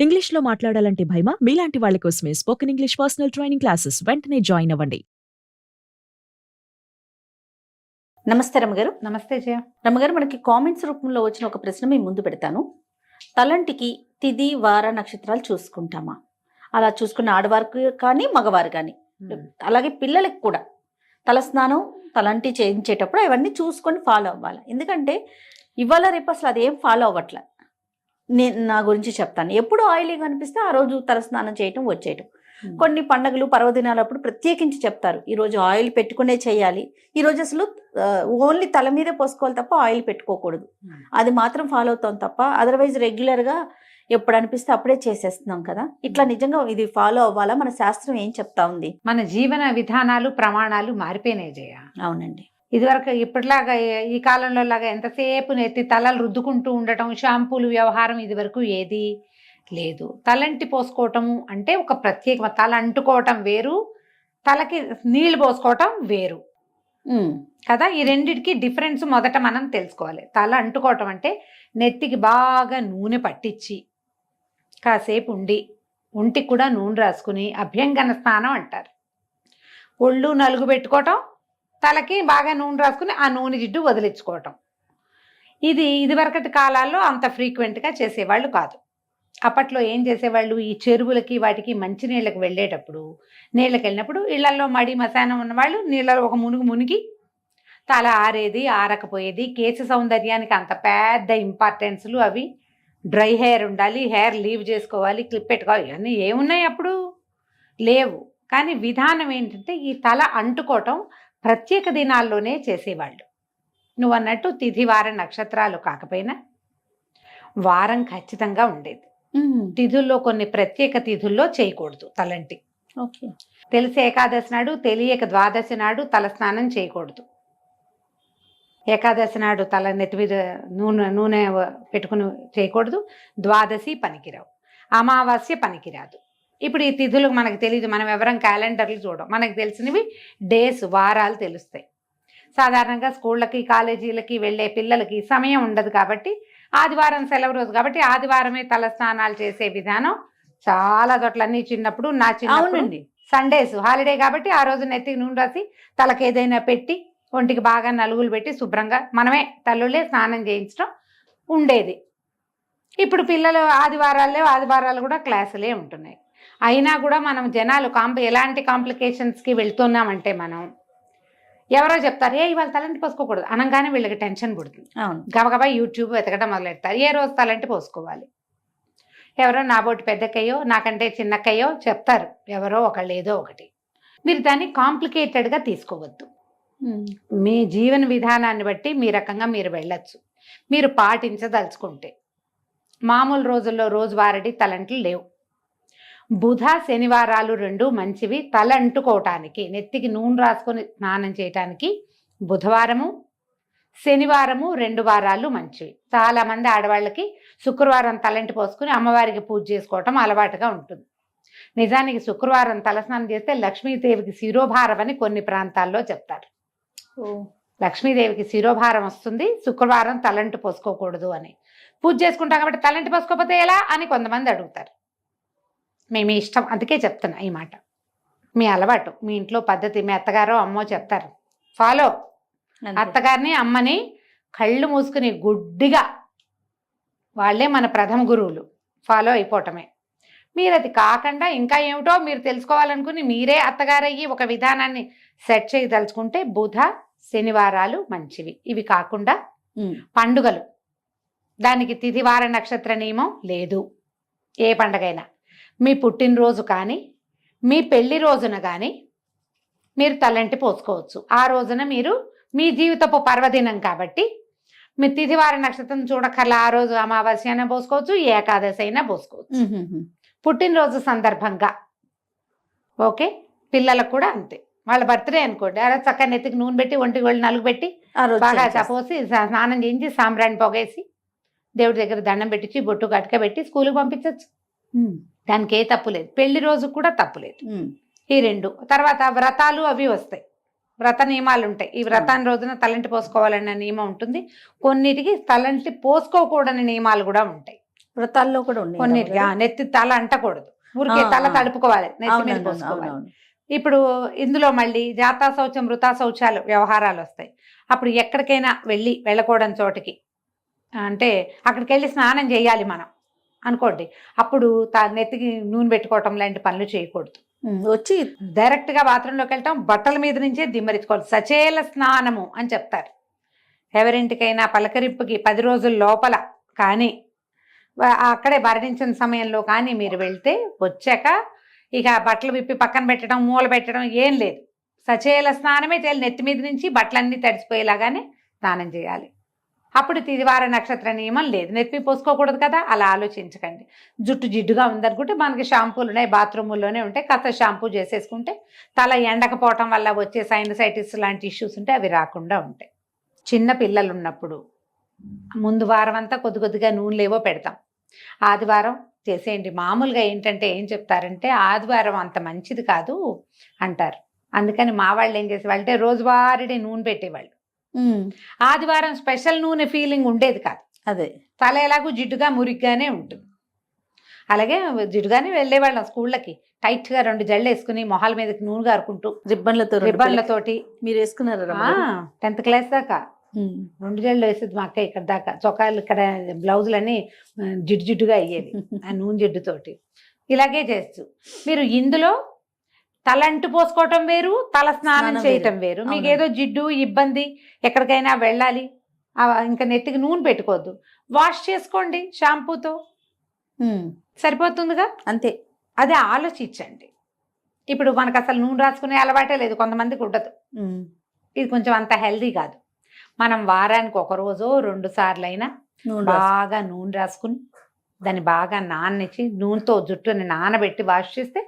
ఇంగ్లీష్‌లో మాట్లాడాలంటే భయమా? మీలాంటి వాళ్ళ కోసమే spoken English personal training classes. వెంటనే జాయిన్ అవ్వండి. నమస్తే రమ్మగారు. నమస్తే జయ. రమ్మగారు, మనకి కామెంట్స్ రూపంలో వచ్చిన ఒక ప్రశ్న మీ ముందు పెడతాను. తలంటికి తిథి వార నక్షత్రాలు చూసుకుంటామా? అలా చూసుకున్న ఆడవారికి కానీ మగవారు కానీ, అలాగే పిల్లలకి కూడా తలస్నానం తలంటి చేయించేటప్పుడు అవన్నీ చూసుకొని ఫాలో అవ్వాలి. ఎందుకంటే ఇవాళ రేపు అసలు అదేం ఫాలో అవ్వట్లే. నేను నా గురించి చెప్తాను. ఎప్పుడు ఆయిలీగా అనిపిస్తే ఆ రోజు తలస్నానం చేయటం వచ్చేయటం. కొన్ని పండుగలు పర్వదినాలప్పుడు ప్రత్యేకించి చెప్తారు, ఈరోజు ఆయిల్ పెట్టుకునే చేయాలి, ఈరోజు అసలు ఓన్లీ తల మీదే పోసుకోవాలి తప్ప ఆయిల్ పెట్టుకోకూడదు. అది మాత్రం ఫాలో అవుతాం తప్ప అదర్వైజ్ రెగ్యులర్గా ఎప్పుడు అనిపిస్తే అప్పుడే చేసేస్తున్నాం కదా. ఇట్లా నిజంగా ఇది ఫాలో అవ్వాలా? మన శాస్త్రం ఏం చెప్తా ఉంది? మన జీవన విధానాలు ప్రమాణాలు మారిపోయినాయి జయ. అవునండి. ఇదివరకు ఇప్పటిలాగా ఈ కాలంలో లాగా ఎంతసేపు నెత్తి తలలు రుద్దుకుంటూ ఉండటం, షాంపూలు వ్యవహారం ఇదివరకు ఏది లేదు. తలంటి పోసుకోవటము అంటే ఒక ప్రత్యేక, తల అంటుకోవటం వేరు, తలకి నీళ్లు పోసుకోవటం వేరు కదా. ఈ రెండిటికి డిఫరెన్స్ మొదట మనం తెలుసుకోవాలి. తల అంటుకోవటం అంటే నెత్తికి బాగా నూనె పట్టించి కాసేపు ఉండి ఒంటికి కూడా నూనె రాసుకుని అభ్యంగన స్నానం అంటారు. ఒళ్ళు నలుగు పెట్టుకోవటం, తలకి బాగా నూనె రాసుకుని ఆ నూనె జిడ్డు వదిలించుకోవటం. ఇదివరకటి కాలాల్లో అంత ఫ్రీక్వెంట్గా చేసేవాళ్ళు కాదు. అప్పట్లో ఏం చేసేవాళ్ళు, ఈ చెరువులకి వాటికి మంచినీళ్ళకి వెళ్ళేటప్పుడు, నీళ్ళకి వెళ్ళినప్పుడు ఇళ్లలో మడి మశానం ఉన్నవాళ్ళు నీళ్ళలో ఒక మునిగి తల ఆరేది ఆరకపోయేది. కేశ సౌందర్యానికి అంత పెద్ద ఇంపార్టెన్స్లు అవి. డ్రై హెయిర్ ఉండాలి, హెయిర్ లీవ్ చేసుకోవాలి, క్లిప్ పెట్టుకోవాలి, ఇవన్నీ ఏమున్నాయి అప్పుడు లేవు. కానీ విధానం ఏంటంటే ఈ తల అంటుకోవటం ప్రత్యేక దినాల్లోనే చేసేవాళ్ళు. నువ్వు అన్నట్టు తిథి వార నక్షత్రాలు కాకపోయినా వారం ఖచ్చితంగా ఉండేది. తిథుల్లో కొన్ని ప్రత్యేక తిథుల్లో చేయకూడదు తలంటి. ఓకే. తెలిసి ఏకాదశి నాడు, తెలియక ద్వాదశి నాడు తల స్నానం చేయకూడదు. ఏకాదశి నాడు తల నెత్తి మీద నూనె పెట్టుకుని చేయకూడదు. ద్వాదశి పనికిరావు, అమావాస్య పనికిరాదు. ఇప్పుడు ఈ తిథులు మనకు తెలియదు, మనం ఎవరం క్యాలెండర్లు చూడం. మనకు తెలిసినవి డేస్, వారాలు తెలుస్తాయి. సాధారణంగా స్కూళ్ళకి కాలేజీలకి వెళ్ళే పిల్లలకి సమయం ఉండదు కాబట్టి, ఆదివారం సెలవు రోజు కాబట్టి ఆదివారమే తల స్నానాలు చేసే విధానం చాలా చోట్లన్నీ. చిన్నప్పుడు నా చిన్నప్పుడు సండేస్ హాలిడే కాబట్టి ఆ రోజు నెత్తికి నూనె రాసి తలకి ఏదైనా పెట్టి ఒంటికి బాగా నలుగులు పెట్టి శుభ్రంగా మనమే తల్లులే స్నానం చేయించడం ఉండేది. ఇప్పుడు పిల్లలు ఆదివారాలు కూడా క్లాసులే ఉంటున్నాయి. అయినా కూడా మనం జనాలు ఎలాంటి కాంప్లికేషన్స్కి వెళ్తున్నామంటే, మనం ఎవరో చెప్తారు ఇవాళ తలంటి పోసుకోకూడదు అనగానే వీళ్ళకి టెన్షన్ పుడుతుంది. గబగబా యూట్యూబ్ వెతకడం మొదలెడతారు. ఏ రోజు తలంటి పోసుకోవాలి? ఎవరో నాబోటి పెద్దక్కయ్యో నాకంటే చిన్నక్కయ్యో చెప్తారు, ఎవరో ఒకళ్ళు ఏదో ఒకటి. మీరు దాన్ని కాంప్లికేటెడ్గా తీసుకోవద్దు. మీ జీవన విధానాన్ని బట్టి మీ రకంగా మీరు వెళ్ళచ్చు, మీరు పాటించదలుచుకుంటే. మామూలు రోజుల్లో రోజువారీ తలంట్లు లేవు. బుధ శనివారాలు రెండు మంచివి తల అంటుకోవటానికి, నెత్తికి నూనె రాసుకొని స్నానం చేయటానికి. బుధవారము శనివారము 2 వారాలు మంచివి. చాలామంది ఆడవాళ్ళకి శుక్రవారం తలంటి పోసుకుని అమ్మవారికి పూజ చేసుకోవటం అలవాటుగా ఉంటుంది. నిజానికి శుక్రవారం తలస్నానం చేస్తే లక్ష్మీదేవికి శిరోభారం అని కొన్ని ప్రాంతాల్లో చెప్తారు. లక్ష్మీదేవికి శిరోభారం వస్తుంది, శుక్రవారం తలంటి పోసుకోకూడదు అని. పూజ చేసుకుంటాం కాబట్టి తలంటి పోసుకోకపోతే ఎలా అని కొంతమంది అడుగుతారు. మీ ఇష్టం, అందుకే చెప్తున్నా ఈ మాట. మీ అలవాటు, మీ ఇంట్లో పద్ధతి, మీ అత్తగారో అమ్మో చెప్తారు, ఫాలో. అత్తగారిని అమ్మని కళ్ళు మూసుకుని గుడ్డిగా, వాళ్ళే మన ప్రథమ గురువులు, ఫాలో అయిపోవటమే. మీరు అది కాకుండా ఇంకా ఏమిటో మీరు తెలుసుకోవాలనుకుని మీరే అత్తగారయ్యి ఒక విధానాన్ని సెట్ చేయదలుచుకుంటే బుధ శనివారాలు మంచివి. ఇవి కాకుండా పండుగలు, దానికి తిథి వార నక్షత్ర నియమం లేదు. ఏ పండగైనా మీ పుట్టినరోజు కానీ మీ పెళ్లి రోజున కానీ మీరు తలంటి పోసుకోవచ్చు. ఆ రోజున మీరు మీ జీవితపు పర్వదినం కాబట్టి మీ తిథివార నక్షత్రం చూడకల్లా ఆ రోజు అమావాస్య అయినా పోసుకోవచ్చు, ఏకాదశి అయినా పోసుకోవచ్చు. పుట్టినరోజు సందర్భంగా ఓకే. పిల్లలకు కూడా అంతే. వాళ్ళ బర్త్డే అనుకోండి, అలా చక్కగా నెత్తికి నూనె పెట్టి ఒంటికి వెళ్ళి నలుగు పెట్టి బాగా పోసి స్నానం చేయించి సాంబ్రాణి పొగేసి దేవుడి దగ్గర దండం పెట్టించి బొట్టు గట్క పెట్టి స్కూల్కి పంపించవచ్చు. దానికి ఏ తప్పు లేదు. పెళ్లి రోజు కూడా తప్పు లేదు. ఈ 2 తర్వాత వ్రతాలు అవి వస్తాయి, వ్రత నియమాలు ఉంటాయి. ఈ వ్రతాన్ని రోజున తలంటి పోసుకోవాలన్న నియమం ఉంటుంది. కొన్నిటికి తలంటి పోసుకోకూడని నియమాలు కూడా ఉంటాయి. వ్రతాల్లో కూడా ఉన్నాయి కొన్నిటికి నెత్తి తల అంటకూడదు, ఊరికే తల తడుపుకోవాలి, నెత్తి మీద పోసుకోవాలి. ఇప్పుడు ఇందులో మళ్ళీ జాతా శౌచం వృతా శౌచాలు వ్యవహారాలు వస్తాయి. అప్పుడు ఎక్కడికైనా వెళ్ళకూడని చోటికి, అంటే అక్కడికి వెళ్ళి స్నానం చేయాలి మనం అనుకోండి, అప్పుడు నెత్తికి నూనె పెట్టుకోవటం లాంటి పనులు చేయకూడదు. వచ్చి డైరెక్ట్గా బాత్రూంలోకి వెళ్ళటం, బట్టల మీద నుంచే దిమ్మరించుకోవాలి. సచేల స్నానము అని చెప్తారు. ఎవరింటికైనా పలకరింపుకి 10 రోజుల లోపల కానీ అక్కడే భరణించిన సమయంలో కానీ మీరు వెళ్తే వచ్చాక ఇక బట్టలు విప్పి పక్కన పెట్టడం, మూల పెట్టడం ఏం లేదు. సచేల స్నానమే చేయాలి. నెత్తి మీద నుంచి బట్టలన్నీ తడిసిపోయేలాగానే స్నానం చేయాలి. అప్పుడు తిదివార నక్షత్ర నియమం లేదు, నెత్తి పోసుకోకూడదు కదా, అలా ఆలోచించకండి. జుట్టు జిడ్డుగా ఉందనుకుంటే మనకి షాంపూలు ఉన్నాయి, బాత్రూముల్లోనే ఉంటాయి, కాస్త షాంపూ చేసేసుకుంటే తల ఎండకపోవటం వల్ల వచ్చే సైనసైటిస్ లాంటి ఇష్యూస్ ఉంటే అవి రాకుండా ఉంటాయి. చిన్న పిల్లలు ఉన్నప్పుడు ముందు వారం అంతా కొద్దిగా నూనెలేవో పెడతాం, ఆదివారం చేసేయండి. మామూలుగా ఏంటంటే ఏం చెప్తారంటే ఆదివారం అంత మంచిది కాదు అంటారు. అందుకని మా వాళ్ళు ఏం చేసేవాళ్ళు అంటే రోజువారీ నూనె పెట్టేవాళ్ళు. ఆదివారం స్పెషల్ నూనె ఫీలింగ్ ఉండేది కాదు. అదే తల ఎలాగూ జిడ్డుగా మురిగ్గానే ఉంటుంది. అలాగే జిడ్డుగానే వెళ్ళేవాళ్ళం స్కూళ్ళకి, టైట్గా 2 జళ్ళు వేసుకుని మొహాల మీదకి నూనె గారుకుంటూ రిబ్బన్లతోటి. మీరు వేసుకున్నారా 10th క్లాస్ దాకా 2 జళ్ళు వేసేది మా అక్క. ఇక్కడ దాకా చొక్కాలు, ఇక్కడ బ్లౌజులన్నీ జిడ్డుగా అయ్యేవి ఆ నూనె జిడ్డుతోటి. ఇలాగే చేస్తూ మీరు ఇందులో తలంటు పోసుకోవటం వేరు, తల స్నానం చేయటం వేరు. మీకు ఏదో జిడ్డు ఇబ్బంది, ఎక్కడికైనా వెళ్ళాలి, ఇంకా నెత్తికి నూనె పెట్టుకోవద్దు, వాష్ చేసుకోండి షాంపూతో, సరిపోతుందిగా. అంతే. అదే ఆలోచించండి. ఇప్పుడు మనకు అసలు నూనె రాసుకునే అలవాటే లేదు, కొంతమందికి ఉండదు. ఇది కొంచెం అంత హెల్దీ కాదు. మనం వారానికి 1 రోజో 2 సార్లు అయినా బాగా నూనె రాసుకుని దాన్ని బాగా నాననిచ్చి నూనెతో జుట్టుని నానబెట్టి వాష్ చేస్తే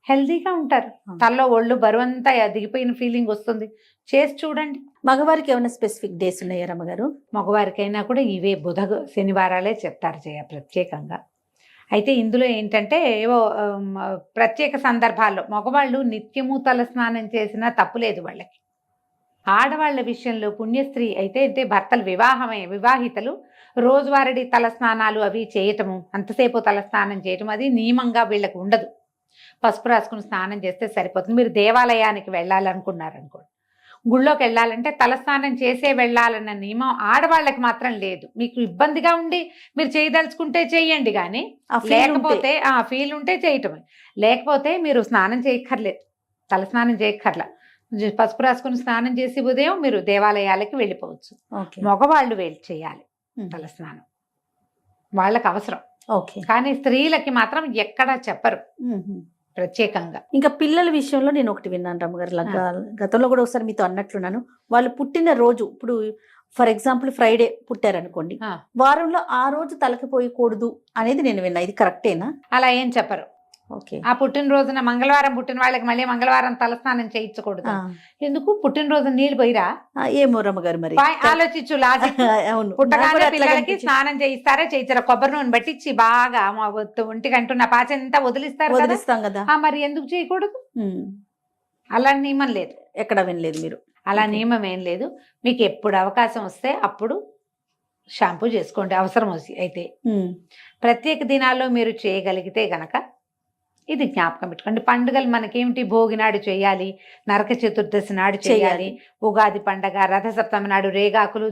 హెల్దీగా ఉంటారు. తలలో ఒళ్ళు బరువంతా దిగిపోయిన ఫీలింగ్ వస్తుంది. చేసి చూడండి. మగవారికి ఏమైనా స్పెసిఫిక్ డేస్ ఉన్నాయా రమ్మగారు? మగవారికైనా కూడా ఇవే బుధ శనివారాలే చెప్తారు ప్రత్యేకంగా. అయితే ఇందులో ఏంటంటే ఏవో ప్రత్యేక సందర్భాల్లో మగవాళ్ళు నిత్యము తల స్నానం చేసినా తప్పులేదు వాళ్ళకి. ఆడవాళ్ల విషయంలో పుణ్యస్త్రీ అయితే భర్తలు వివాహితలు రోజువారీ తల స్నానాలు అవి చేయటము, అంతసేపు తల స్నానం చేయటం అది నియమంగా వీళ్ళకి ఉండదు. పసుపు రాసుకుని స్నానం చేస్తే సరిపోతుంది. మీరు దేవాలయానికి వెళ్ళాలనుకున్నారనుకోండి, గుళ్ళోకి వెళ్ళాలంటే తలస్నానం చేసే వెళ్ళాలన్న నియమం ఆడవాళ్ళకి మాత్రం లేదు. మీకు ఇబ్బందిగా ఉండి మీరు చేయదలుచుకుంటే చేయండి, కానీ లేకపోతే ఫీల్ ఉంటే చేయటమే, లేకపోతే మీరు స్నానం చేయక్కర్లేదు, తలస్నానం చేయక్కర్లా. పసుపు రాసుకుని స్నానం చేసి ఉదయం మీరు దేవాలయాలకి వెళ్ళిపోవచ్చు. మగవాళ్ళు చేయాలి తలస్నానం, వాళ్ళకి అవసరం. కానీ స్త్రీలకి మాత్రం ఎక్కడా చెప్పరు ప్రత్యేకంగా. ఇంకా పిల్లల విషయంలో నేను ఒకటి విన్నాను రమ్మగారు, గతంలో కూడా ఒకసారి మీతో అన్నట్లున్నాను. వాళ్ళు పుట్టిన రోజు, ఇప్పుడు ఫర్ ఎగ్జాంపుల్ ఫ్రైడే పుట్టారనుకోండి, వారంలో ఆ రోజు తలకి పోయకూడదు అనేది నేను విన్నా. ఇది కరెక్టేనా? అలా ఏం చెప్పరు. ఆ పుట్టినరోజున మంగళవారం పుట్టిన వాళ్ళకి మళ్ళీ మంగళవారం తలస్నానం చేయించకూడదు. ఎందుకు? పుట్టినరోజు నీళ్ళు పోయిరా? ఏమో రమ్మగారు, మరి ఆలోచించు లాజిక్. పుట్టగానే పిల్లలకి స్నానం చేయిస్తారా చేయించారా? కొబ్బరి నూనె పట్టించి బాగా ఒంటికి అంటున్న పాచంతా వదిలిస్తారు కదా, మరి ఎందుకు చేయకూడదు? అలా నియమం లేదు, ఎక్కడ వినలేదు మీరు. అలా నియమం ఏం లేదు. మీకు ఎప్పుడు అవకాశం వస్తే అప్పుడు షాంపూ చేసుకోండి అవసరం అయితే. ప్రత్యేక దినాల్లో మీరు చేయగలిగితే గనక ఇది జ్ఞాపకం పెట్టుకోండి. పండుగలు మనకేమిటి? భోగి నాడు చేయాలి, నరక చతుర్దశి నాడు చేయాలి, ఉగాది పండగ, రథసప్తమి నాడు రేగాకులు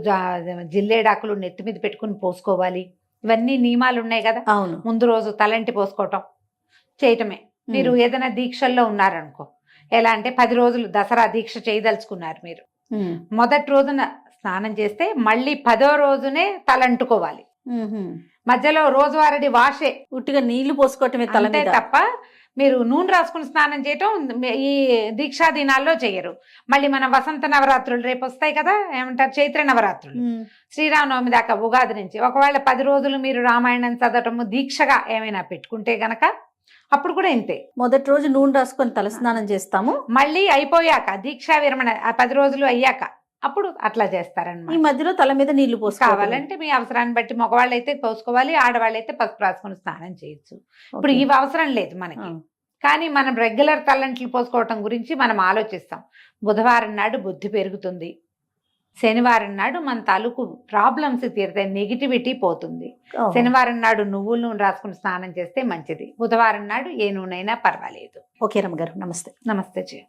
జిల్లేడాకులు నెత్తి మీద పెట్టుకుని పోసుకోవాలి. ఇవన్నీ నియమాలు ఉన్నాయి కదా. ముందు రోజు తలంటి పోసుకోవటం చేయటమే. మీరు ఏదైనా దీక్షల్లో ఉన్నారనుకో, ఎలా అంటే 10 రోజులు దసరా దీక్ష చేయదలుచుకున్నారు మీరు, మొదటి రోజున స్నానం చేస్తే మళ్ళీ 10వ రోజునే తలంటుకోవాలి. మధ్యలో రోజువారీ వాషే, ఉట్టిగా నీళ్లు పోసుకోవటమే తలంటే తప్ప మీరు నూనె రాసుకుని స్నానం చేయటం ఈ దీక్షా దినాల్లో చెయ్యరు. మళ్ళీ మన వసంత నవరాత్రులు రేపు వస్తాయి కదా, ఏమంటారు, చైత్ర నవరాత్రులు, శ్రీరామనవమి దాకా ఉగాది నుంచి. ఒకవేళ 10 రోజులు మీరు రామాయణం చదవటము దీక్షగా ఏమైనా పెట్టుకుంటే గనక అప్పుడు కూడా ఇంతే. మొదటి రోజు నూనె రాసుకొని తలస్నానం చేస్తాము, మళ్ళీ అయిపోయాక దీక్షా విరమణ 10 రోజులు అయ్యాక అప్పుడు అట్లా చేస్తారన్నమాట. ఈ మధ్యలో తల మీద నీళ్లు కావాలంటే మీ అవసరాన్ని బట్టి మగవాళ్ళు అయితే పోసుకోవాలి, ఆడవాళ్ళు అయితే పసుపు రాసుకుని స్నానం చేయొచ్చు. ఇప్పుడు ఇవి అవసరం లేదు మనకి. కానీ మనం రెగ్యులర్ తలంట్లు పోసుకోవటం గురించి మనం ఆలోచిస్తాం. బుధవారం నాడు బుద్ధి పెరుగుతుంది, శనివారం నాడు మన తాలూకు ప్రాబ్లమ్స్ తీరుతాయి, నెగిటివిటీ పోతుంది. శనివారం నాడు నువ్వుల నూనె రాసుకుని స్నానం చేస్తే మంచిది. బుధవారం నాడు ఏ నూనె అయినా పర్వాలేదు. ఓకే రమ్మగారు, నమస్తే. నమస్తే జీ.